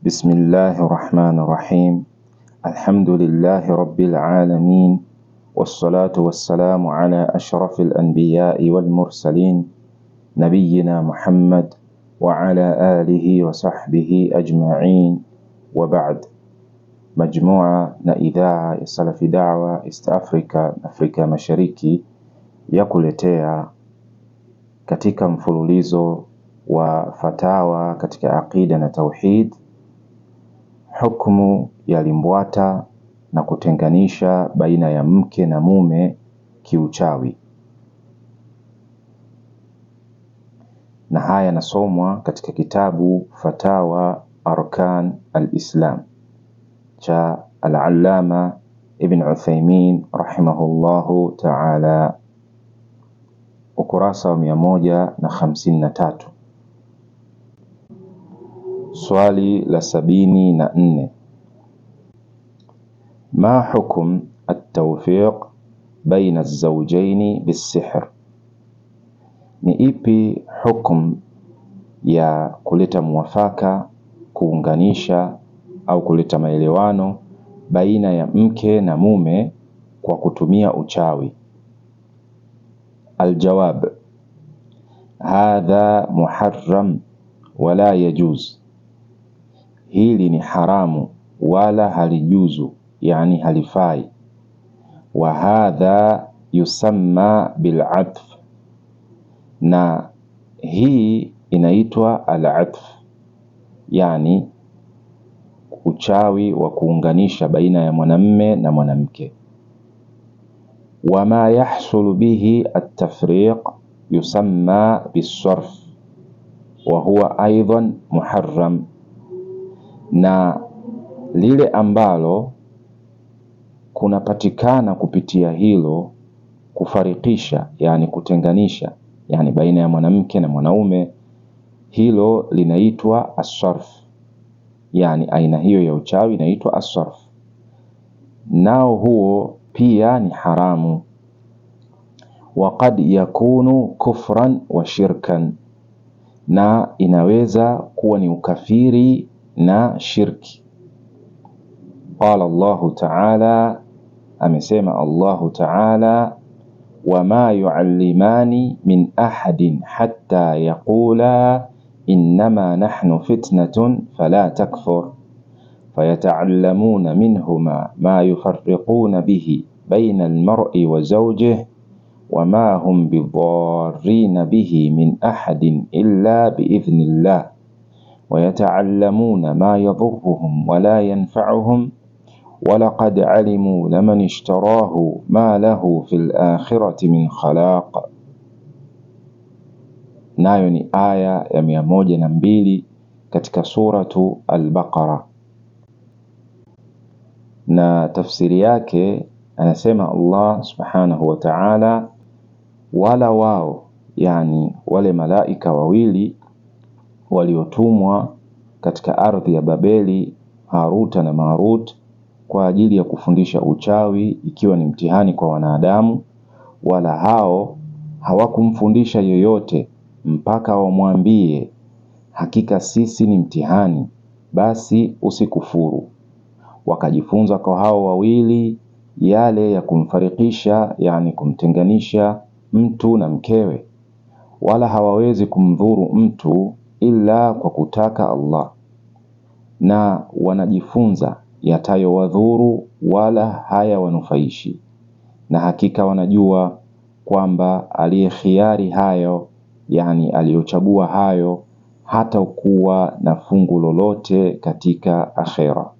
بسم الله الرحمن الرحيم. الحمد لله رب العالمين، والصلاة والسلام على أشرف الأنبياء والمرسلين، نبينا محمد وعلى آله وصحبه أجمعين، وبعد. Majmua na idhaa ya Salafi Da'wa East Africa, Afrika Mashariki, ya kuletea katika mfululizo wa fatawa katika aqida na tauhid, hukumu ya limbwata na kutenganisha baina ya mke na mume kiuchawi. Na haya nasomwa katika kitabu Fatawa Arkan al-Islam cha al-Allama Ibn Uthaymin rahimahullahu ta'ala, ukurasa wa 153. Swali la 74: ma hukum at-tawfiq baina az-zawjayn bis-sihr? Ni ipi hukum ya kuleta muwafaka, kuunganisha au kuleta maelewano baina ya mke na mume kwa kutumia uchawi? Aljawab: hadha muharram wala yajuz, hili ni haramu wala halijuzu, yani halifai. Wa hadha yusamma bil'atf, na hii inaitwa al-atf, yani uchawi wa kuunganisha baina ya mwanamme na mwanamke. Wama yahsulu bihi at-tafriq yusamma bis-sarf wa huwa aidan muharram, na lile ambalo kunapatikana kupitia hilo kufarikisha, yani kutenganisha, yani baina ya mwanamke na mwanaume, hilo linaitwa as-sarf, yani aina hiyo ya uchawi inaitwa as-sarf, nao huo pia ni haramu. Wa qad yakunu kufran wa shirkan, na inaweza kuwa ni ukafiri na shirki. Qala Allahu ta'ala, amesema Allahu ta'ala: wama yuallimani min ahadin hatta yaqula innama nahnu fitnatun fala takfur fayata'allamuna minhuma ma yufarriquna bihi bayna almar'i wa zawjihi wama hum bidarrin bihi min ahadin illa biidhnillah wayata'allamuna ma yadhurruhum wala yanfa'uhum walaqad alimu laman ishtarahu ma lahu fil akhirati min khalaq. Nayo ni aya ya 102 katika suratu al-Baqara, na tafsiri yake anasema Allah subhanahu wa ta'ala: wala wao, yani wale malaika wawili waliotumwa katika ardhi ya Babeli, Haruta na Marut, kwa ajili ya kufundisha uchawi ikiwa ni mtihani kwa wanadamu, wala hao hawakumfundisha yoyote mpaka wamwambie hakika sisi ni mtihani, basi usikufuru. Wakajifunza kwa hao wawili yale ya kumfarikisha, yani kumtenganisha mtu na mkewe, wala hawawezi kumdhuru mtu ila kwa kutaka Allah, na wanajifunza yatayowadhuru wala haya wanufaishi, na hakika wanajua kwamba aliyekhiari hayo, yani aliyochagua hayo, hata kuwa na fungu lolote katika akhera.